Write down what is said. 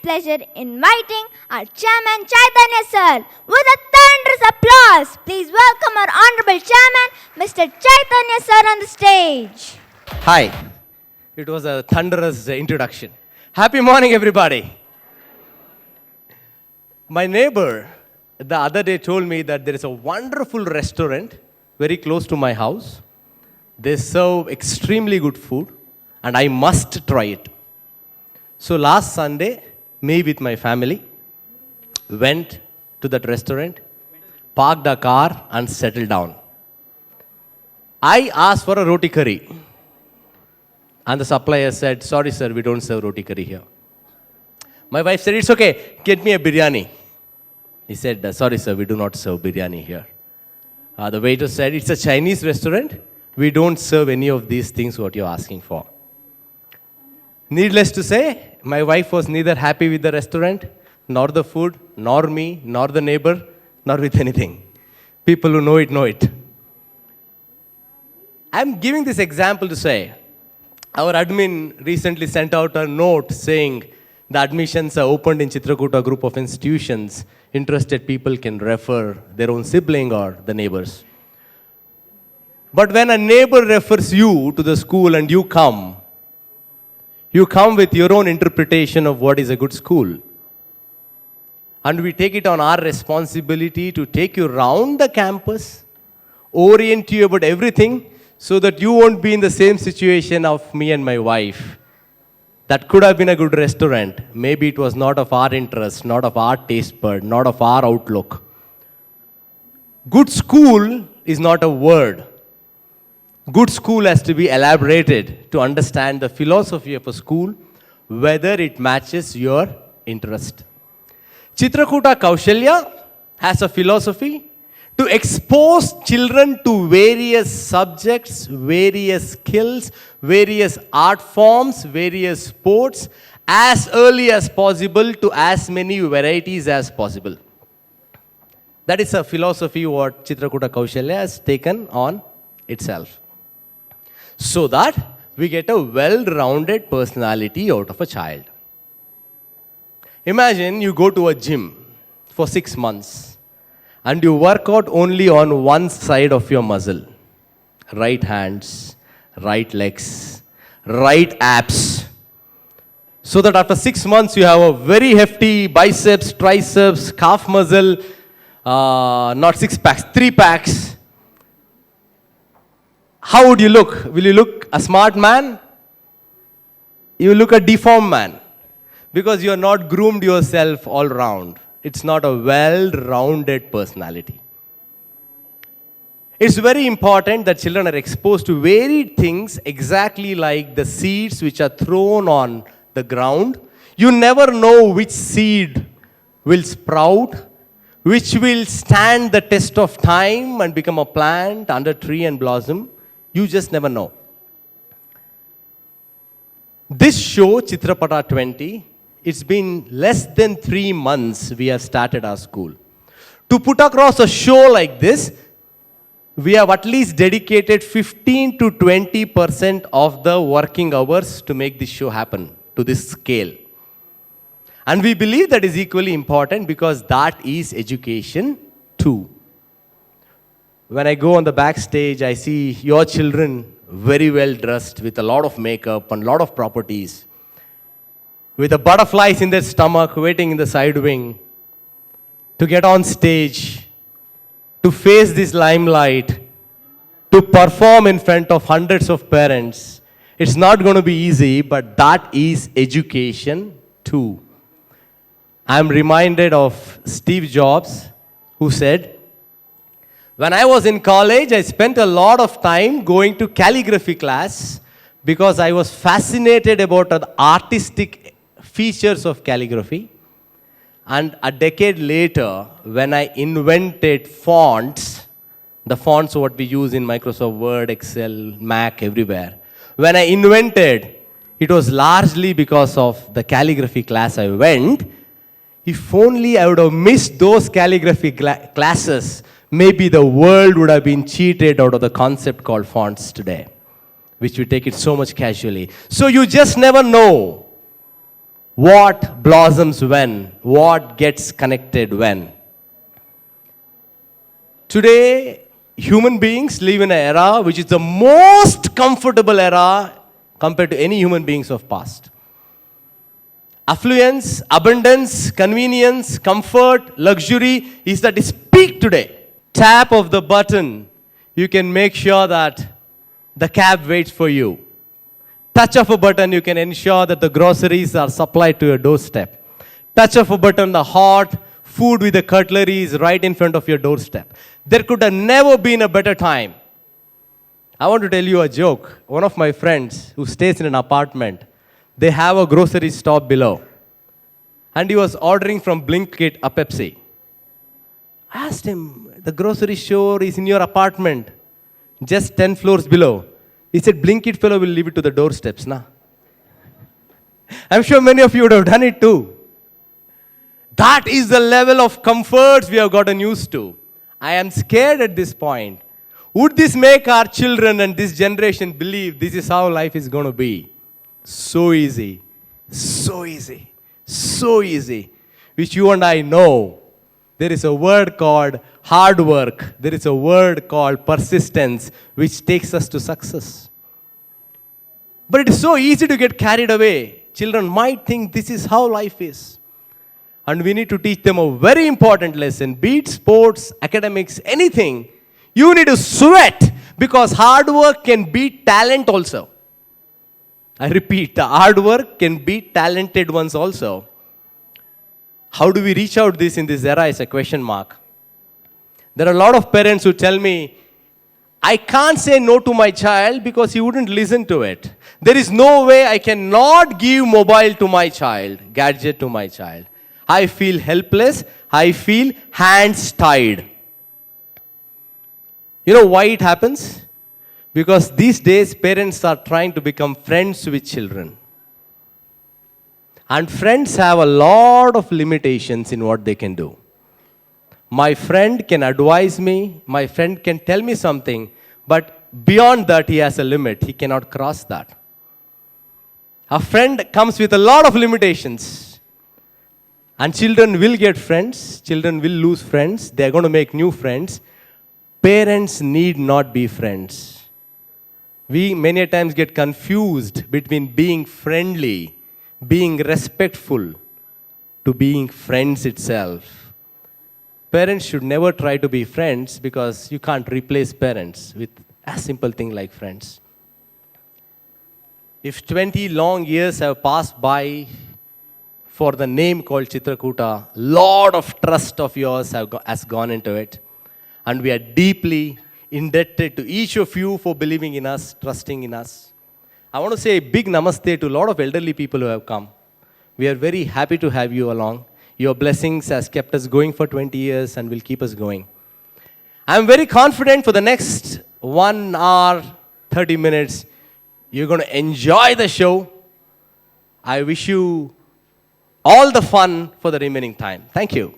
pleasure inviting our chairman Chaitanya sir with a thunderous applause. Please welcome our honorable chairman, Mr. Chaitanya sir on the stage. Hi. It was a thunderous introduction. Happy morning, everybody. My neighbor the other day told me that there is a wonderful restaurant very close to my house. They serve extremely good food and I must try it. So last Sunday, me with my family went to that restaurant, parked a car and settled down. I asked for a roti curry. And the supplier said, sorry sir, we don't serve roti curry here. My wife said, it's okay, get me a biryani. He said, sorry sir, we do not serve biryani here. The waiter said, it's a Chinese restaurant. We don't serve any of these things what you're asking for. Needless to say, my wife was neither happy with the restaurant, nor the food, nor me, nor the neighbor, nor with anything. People who know it. I'm giving this example to say, our admin recently sent out a note saying the admissions are opened in Chitrakuta group of institutions. Interested people can refer their own sibling or the neighbors. But when a neighbor refers you to the school and you come with your own interpretation of what is a good school. And we take it on our responsibility to take you around the campus, orient you about everything, so that you won't be in the same situation of me and my wife. That could have been a good restaurant. Maybe it was not of our interest, not of our taste bud, not of our outlook. Good school is not a word. Good school has to be elaborated to understand the philosophy of a school, whether it matches your interest. Chitrakuta Kaushalya has a philosophy to expose children to various subjects, various skills, various art forms, various sports as early as possible to as many varieties as possible. That is a philosophy what Chitrakuta Kaushalya has taken on itself. So that we get a well-rounded personality out of a child. Imagine you go to a gym for 6 months and you work out only on one side of your muscle. Right hands, right legs, right abs. So that after 6 months you have a very hefty biceps, triceps, calf muscle, not 6 packs, 3 packs. How would you look? Will you look a smart man? You will look a deformed man. Because you are not groomed yourself all round. It's not a well-rounded personality. It's very important that children are exposed to varied things exactly like the seeds which are thrown on the ground. You never know which seed will sprout, which will stand the test of time and become a plant under tree and blossom. You just never know. This show, Chitrapata 20, it's been less than 3 months we have started our school. To put across a show like this, we have at least dedicated 15 to 20% of the working hours to make this show happen to this scale. And we believe that is equally important because that is education too. When I go on the backstage, I see your children very well dressed with a lot of makeup and a lot of properties, with the butterflies in their stomach waiting in the side wing to get on stage, to face this limelight, to perform in front of hundreds of parents. It's not going to be easy, but that is education too. I'm reminded of Steve Jobs, who said, when I was in college, I spent a lot of time going to calligraphy class because I was fascinated about the artistic features of calligraphy. And a decade later, when I invented fonts, the fonts what we use in Microsoft Word, Excel, Mac, everywhere, when I invented, it was largely because of the calligraphy class I went. If only I would have missed those calligraphy classes, maybe the world would have been cheated out of the concept called fonts today, which we take it so much casually. So you just never know what blossoms when, what gets connected when. Today, human beings live in an era which is the most comfortable era compared to any human beings of past. Affluence, abundance, convenience, comfort, luxury is at its peak today. Tap of the button, you can make sure that the cab waits for you. Touch of a button, you can ensure that the groceries are supplied to your doorstep. Touch of a button, the hot food with the cutlery is right in front of your doorstep. There could have never been a better time. I want to tell you a joke. One of my friends who stays in an apartment, they have a grocery stop below. And he was ordering from Blinkit a Pepsi. I asked him, the grocery store is in your apartment, just 10 floors below. He said, Blinkit fellow will leave it to the doorsteps, na? I'm sure many of you would have done it too. That is the level of comforts we have gotten used to. I am scared at this point. Would this make our children and this generation believe this is how life is going to be? So easy, so easy, so easy. Which you and I know. There is a word called hard work. There is a word called persistence, which takes us to success. But it is so easy to get carried away. Children might think this is how life is. And we need to teach them a very important lesson. Be it sports, academics, anything. You need to sweat because hard work can beat talent also. I repeat, the hard work can beat talented ones also. How do we reach out this in this era is a question mark. There are a lot of parents who tell me, I can't say no to my child because he wouldn't listen to it. There is no way I cannot give mobile to my child, gadget to my child. I feel helpless. I feel hands tied. You know why it happens? Because these days parents are trying to become friends with children. And friends have a lot of limitations in what they can do. My friend can advise me, my friend can tell me something, but beyond that he has a limit. He cannot cross that. A friend comes with a lot of limitations. And children will get friends, children will lose friends, they are going to make new friends. Parents need not be friends. We many times get confused between being friendly, being respectful, to being friends itself. Parents should never try to be friends because you can't replace parents with a simple thing like friends. If 20 long years have passed by for the name called Chitrakuta, lot of trust of yours has gone into it. And we are deeply indebted to each of you for believing in us, trusting in us. I want to say a big namaste to a lot of elderly people who have come. We are very happy to have you along. Your blessings has kept us going for 20 years and will keep us going. I am very confident for the next 1 hour, 30 minutes, you're going to enjoy the show. I wish you all the fun for the remaining time. Thank you.